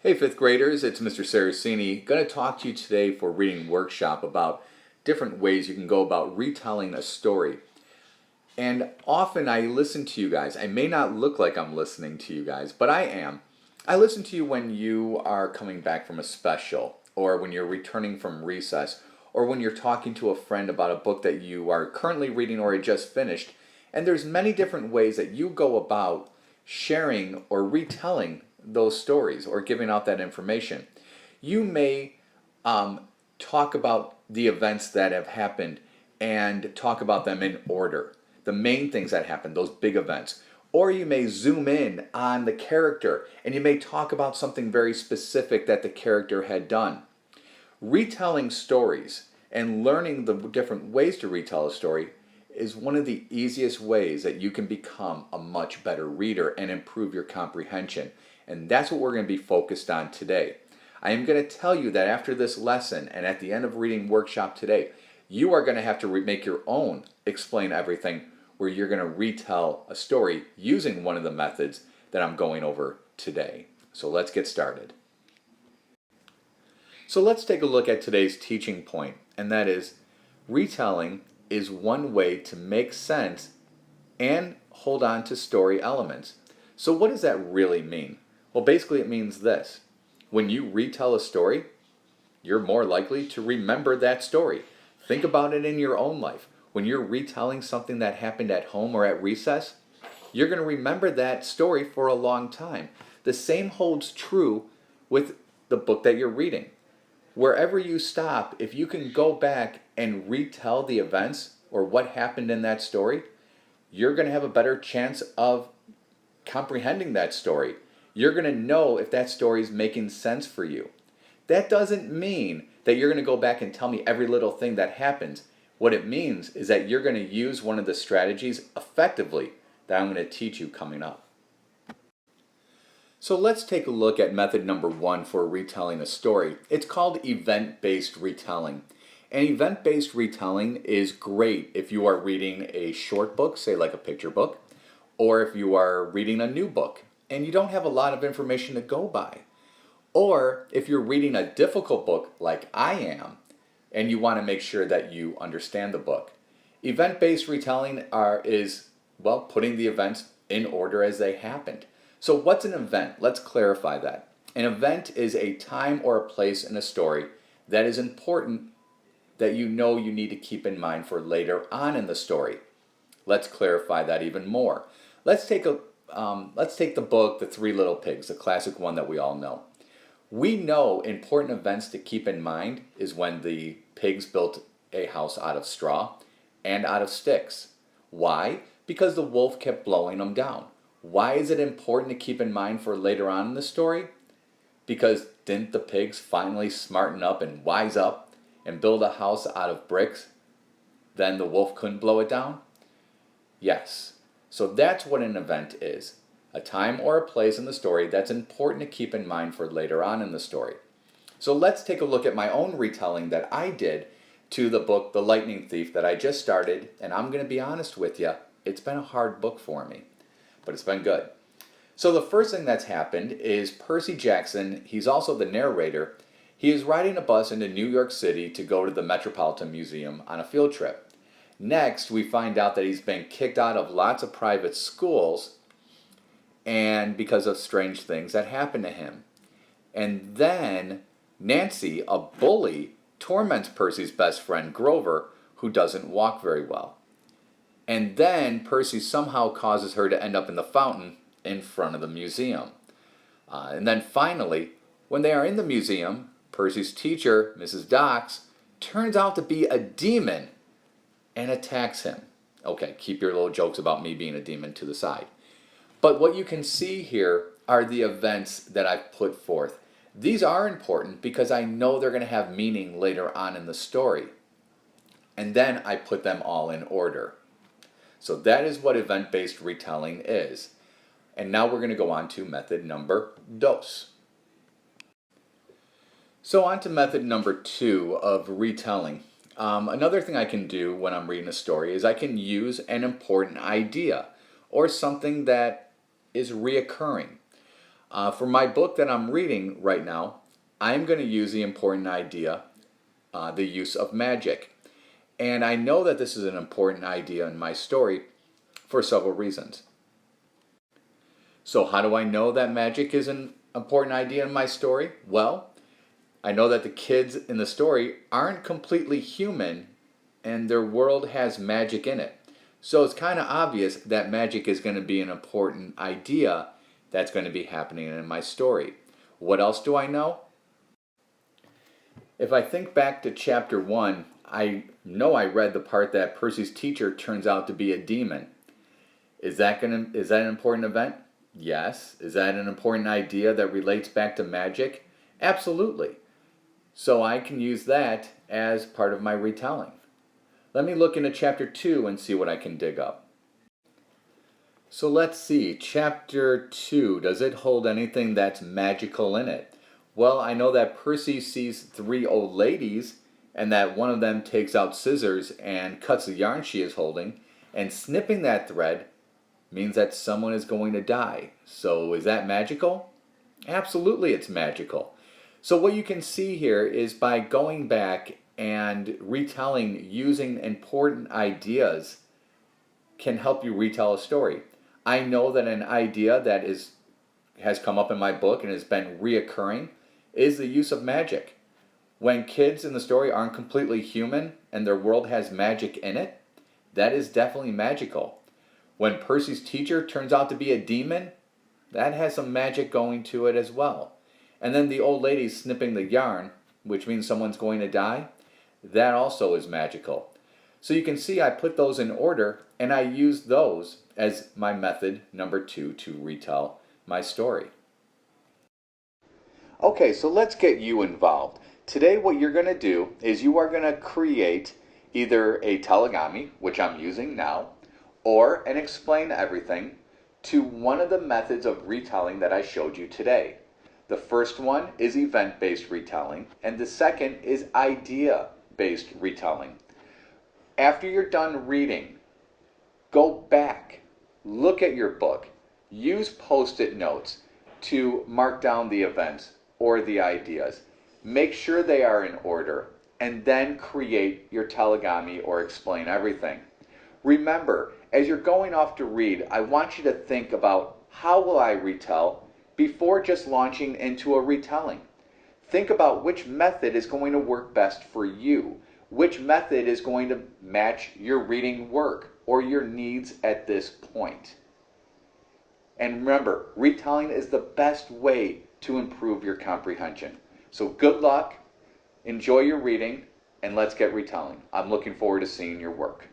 Hey fifth graders, it's Mr. Saraceni. Going to talk to you today for reading workshop about different ways you can go about retelling a story. And often I listen to you guys. I may not look like I'm listening to you guys, but I am. I listen to you when you are coming back from a special, or when you're returning from recess, or when you're talking to a friend about a book that you are currently reading or had just finished. And there's many different ways that you go about sharing or retelling those stories or giving out that information. You may talk about the events that have happened and talk about them in order. The main things that happened, those big events. Or you may zoom in on the character and you may talk about something very specific that the character had done. Retelling stories and learning the different ways to retell a story is one of the easiest ways that you can become a much better reader and improve your comprehension. And that's what we're going to be focused on today. I am going to tell you that after this lesson and at the end of reading workshop today, you are going to have to make your own explain everything where you're going to retell a story using one of the methods that I'm going over today. So let's get started. So let's take a look at today's teaching point, and that is retelling is one way to make sense and hold on to story elements. So what does that really mean? Well, basically it means this. When you retell a story, you're more likely to remember that story. Think about it in your own life. When you're retelling something that happened at home or at recess, you're going to remember that story for a long time. The same holds true with the book that you're reading. Wherever you stop, if you can go back and retell the events or what happened in that story, you're going to have a better chance of comprehending that story. You're going to know if that story is making sense for you. That doesn't mean that you're going to go back and tell me every little thing that happens. What it means is that you're going to use one of the strategies effectively that I'm going to teach you coming up. So let's take a look at method number 1 for retelling a story. It's called event-based retelling. And event-based retelling is great if you are reading a short book, say like a picture book, or if you are reading a new book and you don't have a lot of information to go by. Or if you're reading a difficult book like I am and you want to make sure that you understand the book. Event-based retelling is putting the events in order as they happened. So what's an event? Let's clarify that. An event is a time or a place in a story that is important that you know you need to keep in mind for later on in the story. Let's clarify that even more. Let's take the book, The Three Little Pigs, the classic one that we all know. We know important events to keep in mind is when the pigs built a house out of straw and out of sticks. Why? Because the wolf kept blowing them down. Why is it important to keep in mind for later on in the story? Because didn't the pigs finally smarten up and wise up and build a house out of bricks? Then the wolf couldn't blow it down? Yes. So that's what an event is. A time or a place in the story that's important to keep in mind for later on in the story. So let's take a look at my own retelling that I did to the book The Lightning Thief that I just started, and I'm going to be honest with you, it's been a hard book for me. But it's been good. So the first thing that's happened is Percy Jackson, he's also the narrator, he is riding a bus into New York City to go to the Metropolitan Museum on a field trip. Next, we find out that he's been kicked out of lots of private schools and because of strange things that happened to him. And then Nancy, a bully, torments Percy's best friend Grover, who doesn't walk very well. And then Percy somehow causes her to end up in the fountain in front of the museum. And then finally, when they are in the museum, Percy's teacher, Mrs. Docks, turns out to be a demon and attacks him. Okay, keep your little jokes about me being a demon to the side. But what you can see here are the events that I've put forth. These are important because I know they're going to have meaning later on in the story. And then I put them all in order. So that is what event-based retelling is. And now we're going to go on to method number 2. So on to method number 2 of retelling. Another thing I can do when I'm reading a story is I can use an important idea or something that is reoccurring. For my book that I'm reading right now, I'm going to use the important idea, the use of magic. And I know that this is an important idea in my story for several reasons. So how do I know that magic is an important idea in my story? Well, I know that the kids in the story aren't completely human and their world has magic in it. So it's kind of obvious that magic is going to be an important idea that's going to be happening in my story. What else do I know? If I think back to chapter 1, I know I read the part that Percy's teacher turns out to be a demon. Is that an important event? Yes. Is that an important idea that relates back to magic? Absolutely. So I can use that as part of my retelling. Let me look into chapter 2 and see what I can dig up. So let's see, chapter 2, does it hold anything that's magical in it? Well, I know that Percy sees 3 old ladies and that one of them takes out scissors and cuts the yarn she is holding, and snipping that thread means that someone is going to die. So is that magical? Absolutely, it's magical. So what you can see here is by going back and retelling using important ideas can help you retell a story. I know that an idea that has come up in my book and has been reoccurring is the use of magic. When kids in the story aren't completely human and their world has magic in it, that is definitely magical. When Percy's teacher turns out to be a demon, that has some magic going to it as well. And then the old lady snipping the yarn, which means someone's going to die, that also is magical. So you can see I put those in order and I use those as my method number 2 to retell my story. Okay, so let's get you involved. Today what you're going to do is you are going to create either a telegami, which I'm using now, or an explain everything to one of the methods of retelling that I showed you today. The first one is event-based retelling, and the second is idea-based retelling. After you're done reading, go back, look at your book, use post-it notes to mark down the events or the ideas. Make sure they are in order, and then create your telegami or explain everything. Remember, as you're going off to read, I want you to think about how will I retell before just launching into a retelling. Think about which method is going to work best for you, which method is going to match your reading work or your needs at this point. And remember, retelling is the best way to improve your comprehension. So good luck, enjoy your reading, and let's get retelling. I'm looking forward to seeing your work.